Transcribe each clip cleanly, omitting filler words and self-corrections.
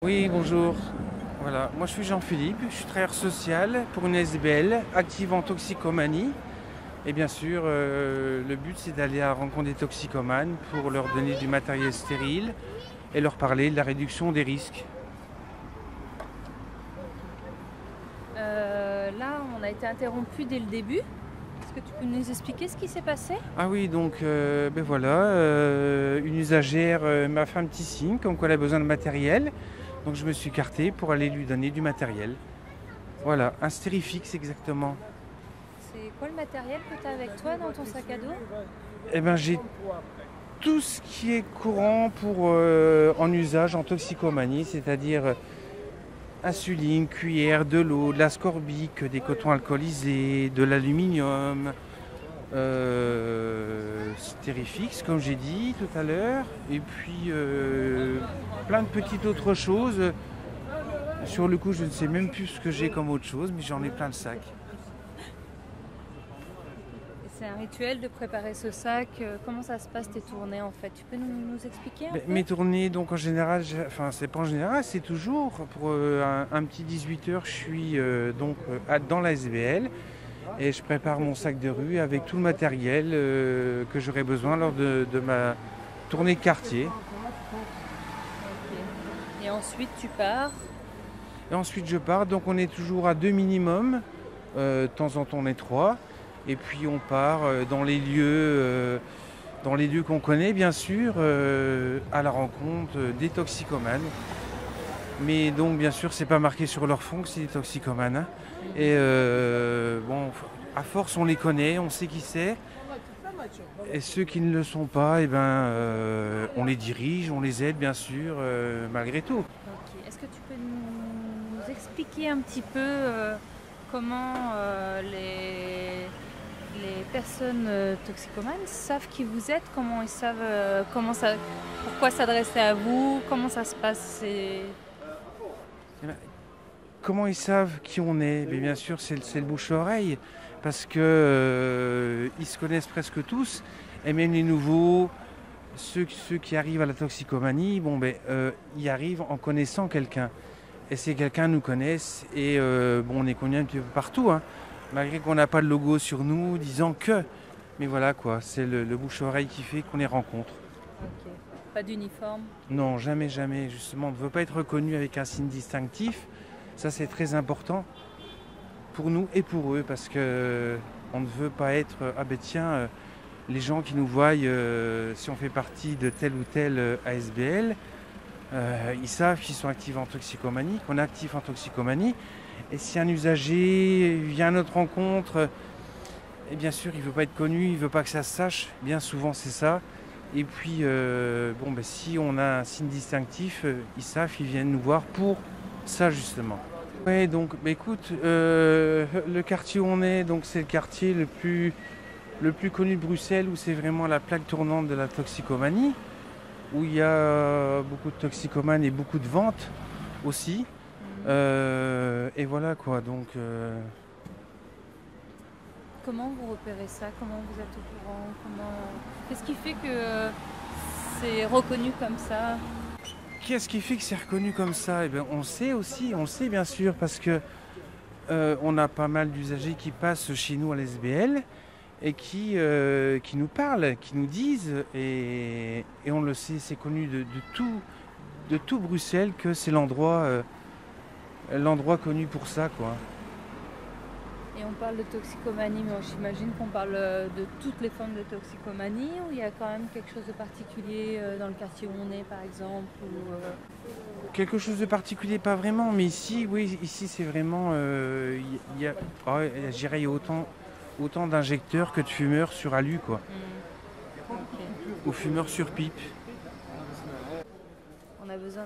Oui, bonjour. Voilà, moi je suis Jean-Philippe, je suis travailleur social pour une SBL active en toxicomanie. Et bien sûr, le but c'est d'aller à la rencontre des toxicomanes pour leur donner du matériel stérile et leur parler de la réduction des risques. Là, on a été interrompu dès le début. Est-ce que tu peux nous expliquer ce qui s'est passé? Ah oui, donc ben voilà, une usagère m'a fait un petit signe comme quoi elle a besoin de matériel. Donc je me suis écarté pour aller lui donner du matériel. Voilà, un stérifix exactement. C'est quoi le matériel que tu as avec toi dans ton sac à dos? Eh ben j'ai tout ce qui est courant pour en usage en toxicomanie, c'est-à-dire insuline, cuillère, de l'eau, de l'ascorbique, des cotons alcoolisés, de l'aluminium, stérifix comme j'ai dit tout à l'heure, et puis plein de petites autres choses. Sur le coup, je ne sais même plus ce que j'ai comme autre chose, mais j'en ai plein le sac. Et c'est un rituel de préparer ce sac. Comment ça se passe tes tournées en fait? Tu peux nous expliquer un peu? Mes tournées, donc en général, enfin c'est pas en général, c'est toujours pour un petit 18 heures, je suis dans la SBL et je prépare mon sac de rue avec tout le matériel que j'aurai besoin lors de ma tournée de quartier. Ok. Et ensuite tu pars. Et ensuite je pars, donc on est toujours à deux minimum, de temps en temps on est trois, et puis on part dans les lieux qu'on connaît bien sûr, à la rencontre des toxicomanes. Mais donc bien sûr c'est pas marqué sur leur front que c'est des toxicomanes, hein. Et bon, à force on les connaît, on sait qui c'est. Et ceux qui ne le sont pas, eh ben, on les dirige, on les aide bien sûr, malgré tout. Ok. Est-ce que tu peux nous expliquer un petit peu comment les personnes toxicomanes savent qui vous êtes, comment ils savent pourquoi s'adresser à vous, comment ça se passe? Eh ben, comment ils savent qui on est? Mais bien sûr c'est le bouche-oreille, parce que ils se connaissent presque tous, et même les nouveaux, ceux qui arrivent à la toxicomanie, bon ben ils arrivent en connaissant quelqu'un. Et ces quelqu'un nous connaissent et bon, on est connu un petit peu partout, hein, malgré qu'on n'a pas de logo sur nous disant que. Mais voilà quoi, c'est le bouche-oreille qui fait qu'on les rencontre. Ok. Pas d'uniforme. Non, jamais, jamais. Justement, on ne veut pas être reconnu avec un signe distinctif. Ça, c'est très important pour nous et pour eux, parce que on ne veut pas être ah ben tiens, les gens qui nous voient, si on fait partie de telle ou telle ASBL, ils savent qu'ils sont actifs en toxicomanie, qu'on est actif en toxicomanie. Et si un usager vient à notre rencontre, et bien sûr il ne veut pas être connu, il ne veut pas que ça se sache, bien souvent c'est ça. Et puis bon, ben, si on a un signe distinctif, ils savent, ils viennent nous voir pour ça justement. Ouais, donc bah, écoute, le quartier où on est, donc c'est le quartier le plus connu de Bruxelles, où c'est vraiment la plaque tournante de la toxicomanie, où il y a beaucoup de toxicomanes et beaucoup de ventes aussi. Mhm. Et voilà quoi, donc Comment vous repérez ça? Comment vous êtes au courant? Qu'est-ce qui fait que c'est reconnu comme ça? qu'est-ce qui fait que c'est reconnu comme ça? Eh bien, on sait aussi, on le sait bien sûr, parce que on a pas mal d'usagers qui passent chez nous à l'SBL et qui nous parlent, qui nous disent, et on le sait, c'est connu de tout Bruxelles que c'est l'endroit connu pour ça, quoi. Et on parle de toxicomanie, mais j'imagine qu'on parle de toutes les formes de toxicomanie, ou il y a quand même quelque chose de particulier dans le quartier où on est, par exemple, Quelque chose de particulier, pas vraiment, mais ici, oui, ici c'est vraiment, il y a, je dirais, il y a autant d'injecteurs que de fumeurs sur alu, quoi, Ok. ou fumeurs sur pipe. On a besoin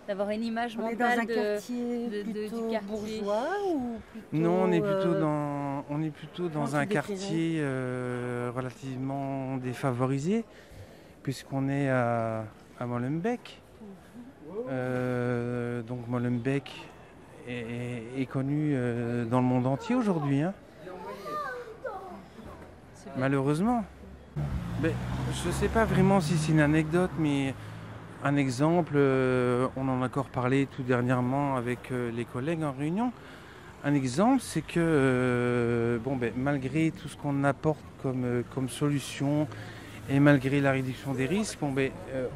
d'avoir une image On est dans mentale un quartier du plutôt quartier. bourgeois ou plutôt... Non, on est plutôt comment dans tu un décrirais? quartier relativement défavorisé, puisqu'on est à Molenbeek. Donc Molenbeek est connu dans le monde entier aujourd'hui, hein, C'est bien. malheureusement. Mais je ne sais pas vraiment si c'est une anecdote, mais Un exemple, on en a encore parlé tout dernièrement avec les collègues en réunion. Un exemple, c'est que malgré tout ce qu'on apporte comme solution et malgré la réduction des risques,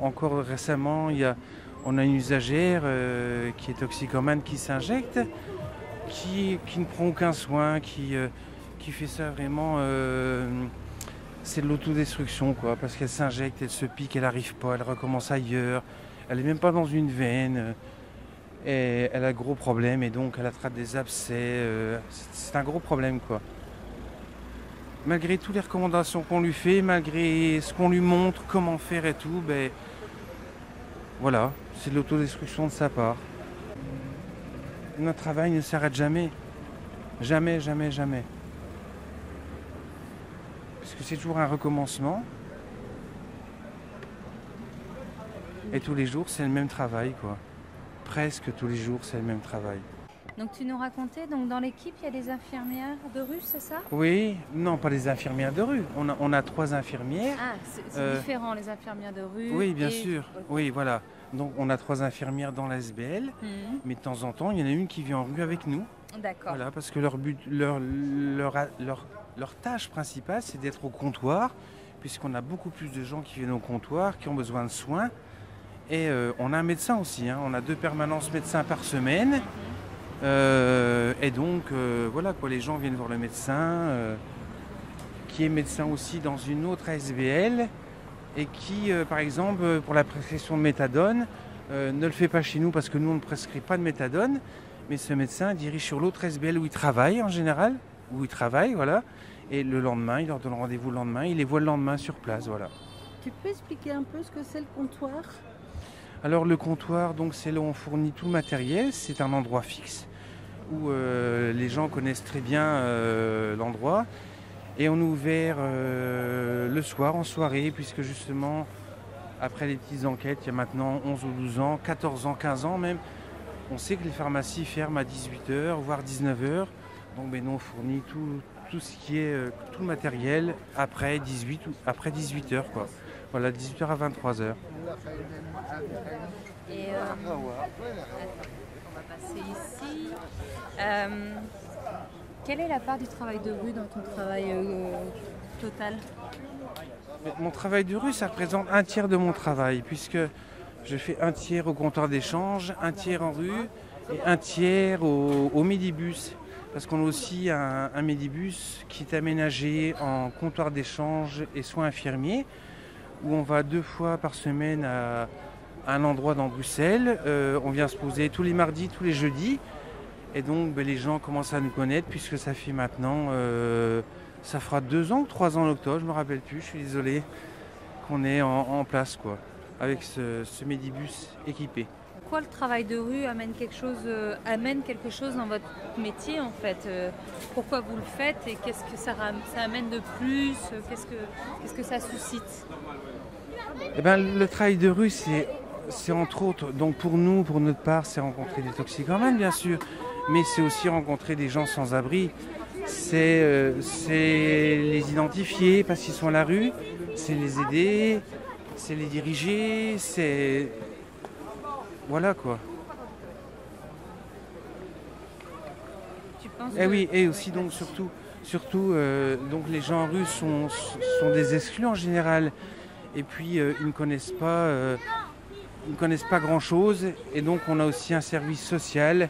encore récemment, on a une usagère qui est toxicomane qui s'injecte, qui ne prend aucun soin, qui fait ça vraiment. C'est de l'autodestruction, quoi, parce qu'elle s'injecte, elle se pique, elle n'arrive pas, elle recommence ailleurs, elle n'est même pas dans une veine, et elle a gros problème, et donc elle attrape des abcès, c'est un gros problème, quoi. Malgré toutes les recommandations qu'on lui fait, malgré ce qu'on lui montre, comment faire et tout, voilà, c'est de l'autodestruction de sa part. Notre travail ne s'arrête jamais, jamais, jamais, jamais. Parce que c'est toujours un recommencement. Et tous les jours, c'est le même travail, quoi. Presque tous les jours, c'est le même travail. Donc tu nous racontais, donc dans l'équipe, il y a des infirmières de rue, c'est ça? Oui, non, pas les infirmières de rue. On a 3 infirmières. Ah, c'est différent, les infirmières de rue. Oui, bien sûr. Oui, voilà. Donc on a 3 infirmières dans la SBL, mais de temps en temps, il y en a une qui vient en rue avec nous. D'accord. Voilà, parce que leur tâche principale, c'est d'être au comptoir, puisqu'on a beaucoup plus de gens qui viennent au comptoir, qui ont besoin de soins. Et on a un médecin aussi, hein. On a 2 permanences médecins par semaine. Et donc, voilà, quoi, les gens viennent voir le médecin, qui est médecin aussi dans une autre ASBL, et qui, par exemple, pour la prescription de méthadone, ne le fait pas chez nous parce que nous, on ne prescrit pas de méthadone. Mais ce médecin dirige sur l'autre SBL où il travaille en général, voilà. Et le lendemain, il leur donne rendez-vous le lendemain, il les voit le lendemain sur place, voilà. Tu peux expliquer un peu ce que c'est le comptoir? Alors le comptoir, donc c'est là où on fournit tout le matériel, c'est un endroit fixe où les gens connaissent très bien l'endroit. Et on est ouvert le soir, en soirée, puisque justement, après les petites enquêtes, il y a maintenant 11 ou 12 ans, 14 ans, 15 ans même, on sait que les pharmacies ferment à 18h, voire 19h. Donc nous, on fournit tout ce qui est tout le matériel après 18h, quoi. Voilà, 18h à 23h. Et on va passer ici. Quelle est la part du travail de rue dans ton travail total? Mon travail de rue, ça représente un tiers de mon travail, puisque je fais un tiers au comptoir d'échange, un tiers en rue et un tiers au midibus. Parce qu'on a aussi un midibus qui est aménagé en comptoir d'échange et soins infirmiers, où on va 2 fois par semaine à un endroit dans Bruxelles. On vient se poser tous les mardis, tous les jeudis. Et donc les gens commencent à nous connaître, puisque ça fait maintenant, ça fera 2 ans ou 3 ans en octobre, je ne me rappelle plus, je suis désolé, qu'on est en place, quoi, avec ce midibus équipé. Pourquoi le travail de rue amène quelque chose dans votre métier en fait? Pourquoi vous le faites et qu'est-ce que ça amène de plus? Qu'est-ce que ça suscite? Le travail de rue, c'est entre autres, donc pour nous, pour notre part, c'est rencontrer des toxicomanes bien sûr, mais c'est aussi rencontrer des gens sans abri. C'est les identifier parce qu'ils sont à la rue, c'est les aider, c'est les diriger, c'est... Voilà, quoi. Tu penses Oui, et aussi donc surtout donc les gens en rue sont des exclus en général. Et puis ils ne connaissent pas grand-chose. Et donc on a aussi un service social.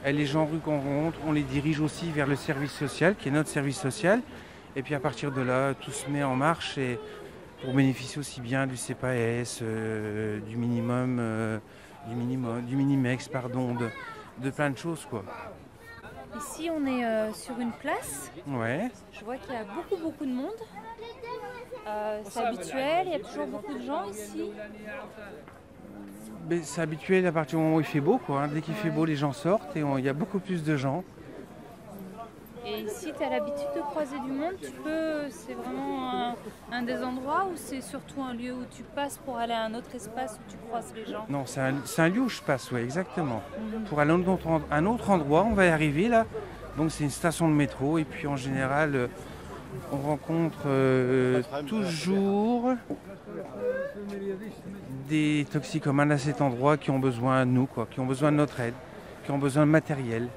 Et les gens en rue qu'on rencontre, on les dirige aussi vers le service social, qui est notre service social. Et puis à partir de là, tout se met en marche et pour bénéficier aussi bien du CPAS, du minimum, du Minimex, de plein de choses, quoi. Ici, on est sur une place. Ouais. Je vois qu'il y a beaucoup de monde. C'est habituel, il y a toujours beaucoup de gens ici. Mais c'est habituel à partir du moment où il fait beau, quoi, hein. Dès qu'il fait beau, les gens sortent et il y a beaucoup plus de gens. Et ici, tu as l'habitude de croiser du monde, c'est vraiment un des endroits ou c'est surtout un lieu où tu passes pour aller à un autre espace où tu croises les gens? Non, c'est un lieu où je passe, oui, exactement. Pour aller à un autre endroit, on va y arriver là. Donc c'est une station de métro et puis en général, on rencontre toujours des toxicomanes à cet endroit qui ont besoin de nous, quoi, qui ont besoin de notre aide, qui ont besoin de matériel.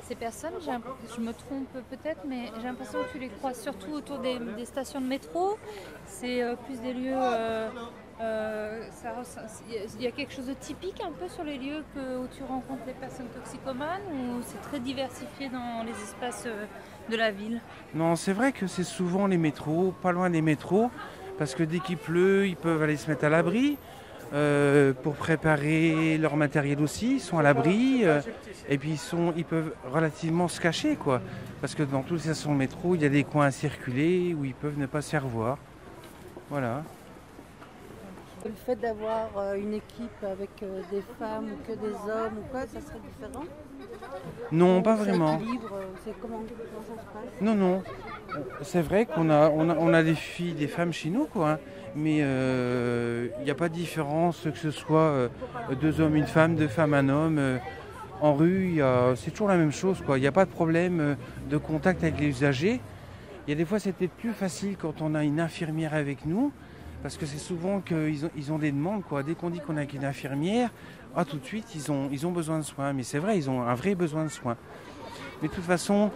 Ces personnes, je me trompe peut-être, mais j'ai l'impression que tu les croises surtout autour des stations de métro. C'est plus des lieux... il y a quelque chose de typique un peu sur les lieux où tu rencontres les personnes toxicomanes, ou c'est très diversifié dans les espaces de la ville? Non, c'est vrai que c'est souvent les métros, pas loin des métros, parce que dès qu'il pleut, ils peuvent aller se mettre à l'abri. Pour préparer leur matériel aussi, ils sont à l'abri et puis ils peuvent relativement se cacher, quoi, parce que dans toutes les stations de métro il y a des coins à circuler où ils peuvent ne pas se faire voir. Voilà. Le fait d'avoir une équipe avec des femmes ou que des hommes ou quoi, ça serait différent? Non, pas C'est vraiment. équilibre, c'est comment ça se passe? Non, non. C'est vrai qu'on a des filles, des femmes chez nous, quoi, hein, mais il n'y a pas de différence que ce soit deux hommes, une femme, deux femmes, un homme. En rue, c'est toujours la même chose, quoi. Il n'y a pas de problème de contact avec les usagers. Il y a des fois, c'est peut-être plus facile quand on a une infirmière avec nous, parce que c'est souvent qu'ils ont des demandes, quoi. Dès qu'on dit qu'on a une infirmière, tout de suite, ils ont besoin de soins. Mais c'est vrai, ils ont un vrai besoin de soins. Mais de toute façon,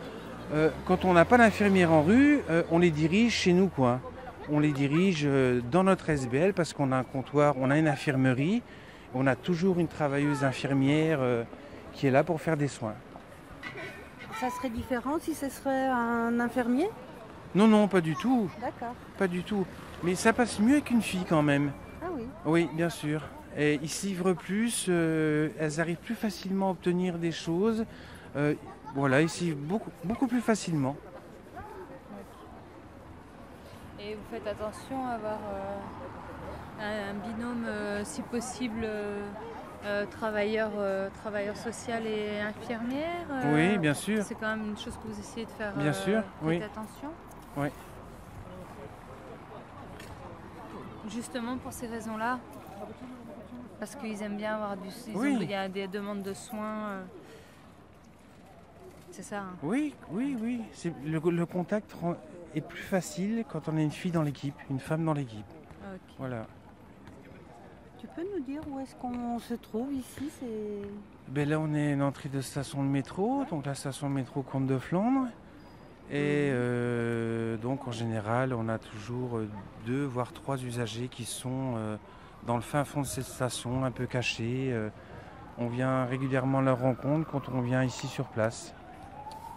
quand on n'a pas d'infirmière en rue, on les dirige chez nous, quoi. On les dirige dans notre SBL parce qu'on a un comptoir, on a une infirmerie. On a toujours une travailleuse infirmière qui est là pour faire des soins. Ça serait différent si ce serait un infirmier? Non, non, pas du tout. D'accord. Pas du tout. Mais ça passe mieux qu'une fille quand même. Ah oui. Oui, bien sûr. Et ils se livrent plus, elles arrivent plus facilement à obtenir des choses. Voilà, ils se livrent beaucoup plus facilement. Et vous faites attention à avoir un binôme, si possible, travailleur social et infirmière? Oui, bien sûr. C'est quand même une chose que vous essayez de faire. Bien sûr, oui. Faites attention. Oui. Justement pour ces raisons-là, parce qu'ils aiment bien avoir Oui. il y a des demandes de soins. C'est ça, hein. Oui. Le contact est plus facile quand on a une fille dans l'équipe, une femme dans l'équipe. Ok. Voilà. Tu peux nous dire où est-ce qu'on se trouve ici? Ben là, on est à une entrée de station de métro, donc la station de métro Comte de Flandre. Et donc en général, on a toujours 2 voire 3 usagers qui sont dans le fin fond de cette station, un peu cachés. On vient régulièrement à leur rencontre quand on vient ici sur place.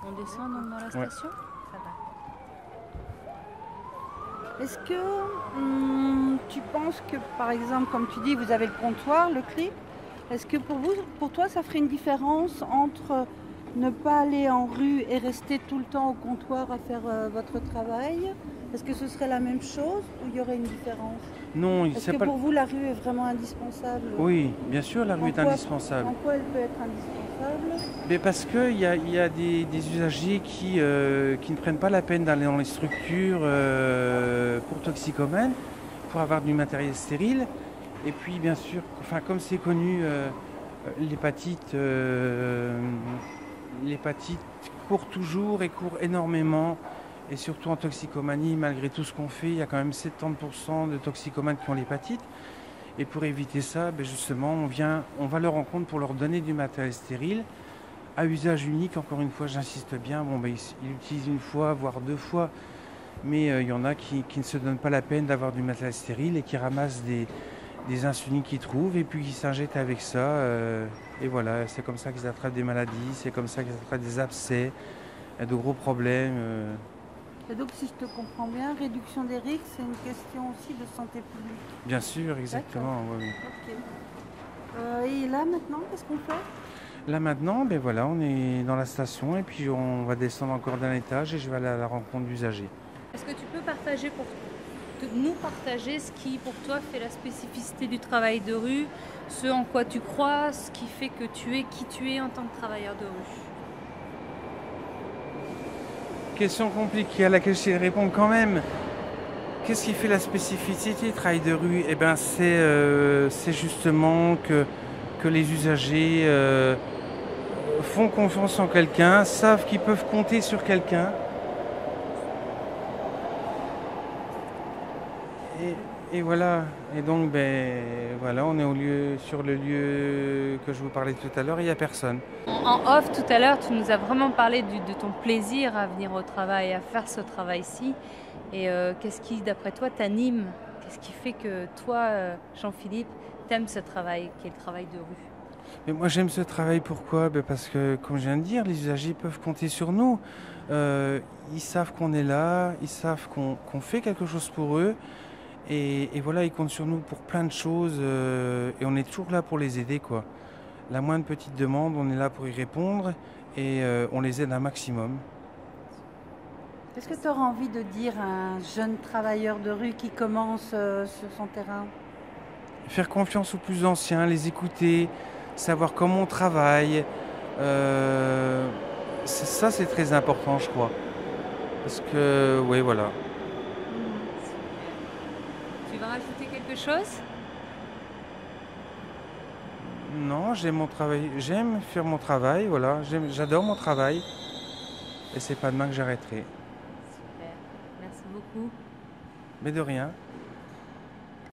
On descend donc dans la station? Ça va. Est-ce que tu penses que, par exemple, comme tu dis, vous avez le comptoir, le clip, est-ce que pour toi, ça ferait une différence entre ne pas aller en rue et rester tout le temps au comptoir à faire votre travail? Est-ce que ce serait la même chose ou il y aurait une différence? Non, Est-ce que pour vous, la rue est vraiment indispensable? Oui, bien sûr, la rue est indispensable. En quoi elle peut être indispensable? Mais parce qu'il y a des usagers qui ne prennent pas la peine d'aller dans les structures pour toxicomanes, pour avoir du matériel stérile. Et puis, bien sûr, comme c'est connu, l'hépatite court toujours et court énormément. Et surtout en toxicomanie, malgré tout ce qu'on fait, il y a quand même 70% de toxicomanes qui ont l'hépatite. Et pour éviter ça, justement, on va leur rencontre pour leur donner du matériel stérile à usage unique. Encore une fois, j'insiste bien, ils l'utilisent une fois, voire 2 fois. Mais il y en a qui ne se donnent pas la peine d'avoir du matériel stérile et qui ramassent des insulines qu'ils trouvent et puis qui s'injectent avec ça. Et voilà, c'est comme ça qu'ils attrapent des maladies, c'est comme ça qu'ils attrapent des abcès, de gros problèmes. Et donc, si je te comprends bien, réduction des risques, c'est une question aussi de santé publique. Bien sûr, exactement. Oui. Ok. Et là, maintenant, qu'est-ce qu'on fait? Là, maintenant, voilà, on est dans la station et puis on va descendre encore d'un étage et je vais aller à la rencontre d'usagers. Est-ce que tu peux nous partager ce qui, pour toi, fait la spécificité du travail de rue, ce en quoi tu crois, ce qui fait que tu es qui tu es en tant que travailleur de rue? Question compliquée à laquelle je vais répondre quand même. Qu'est-ce qui fait la spécificité du travail de rue? C'est justement que les usagers font confiance en quelqu'un, savent qu'ils peuvent compter sur quelqu'un Et voilà, et donc voilà, on est sur le lieu que je vous parlais tout à l'heure, il n'y a personne. En off, tout à l'heure, tu nous as vraiment parlé de ton plaisir à venir au travail, à faire ce travail-ci. Et qu'est-ce qui, d'après toi, t'anime? Qu'est-ce qui fait que toi, Jean-Philippe, t'aimes ce travail, qui est le travail de rue? Mais moi j'aime ce travail, pourquoi? Parce que, comme je viens de dire, les usagers peuvent compter sur nous. Ils savent qu'on est là, ils savent qu'on fait quelque chose pour eux. Et voilà, ils comptent sur nous pour plein de choses. Et on est toujours là pour les aider, quoi. La moindre petite demande, on est là pour y répondre. Et on les aide un maximum. Qu'est-ce que tu auras envie de dire à un jeune travailleur de rue qui commence sur son terrain? Faire confiance aux plus anciens, les écouter, savoir comment on travaille. Ça, c'est très important, je crois. Parce que, oui, voilà. Tu veux rajouter quelque chose? Non, j'aime mon travail. J'aime faire mon travail, voilà. J'adore mon travail. Et c'est pas demain que j'arrêterai. Super, merci beaucoup. Mais de rien.